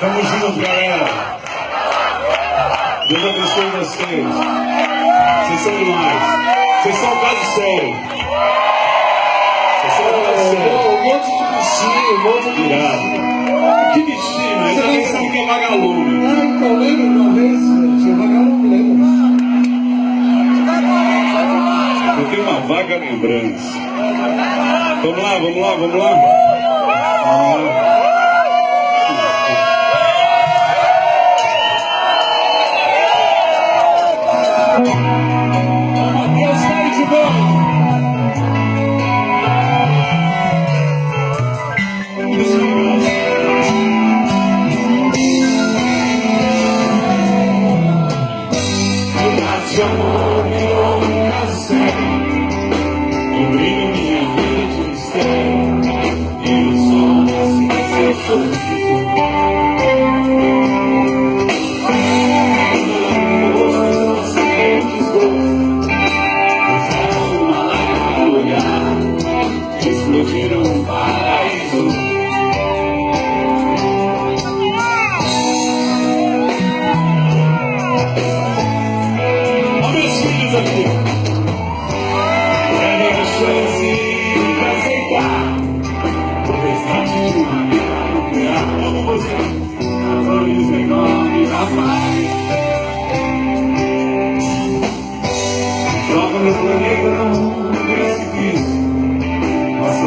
Tamo junto, galera. Deus abençoe vocês. Vocês são demais. Vocês são um caso sério. Vocês são um caso sério. Um monte de bichinho, um monte de irado. Que bichinho, né? Você nem sabe que é vagalume. Ah, então lembra uma vez, gente? Vagalume, lembra? Eu tenho uma vaga lembrança. Vamos lá, vamos lá, vamos lá. Vamos lá. Eu saio de novo. De amor virou um cassete, cobrindo minha vida de mistério, e o som desse seu sorriso. No rosto inocente desgosto, usaram uma lágrima no olhar, explodiram um paraíso. Aqui. Querem a chance de aceitar o restante de uma vida nuclear como você. Flores menores a paz. Joga meu planeta num precipício. Nossa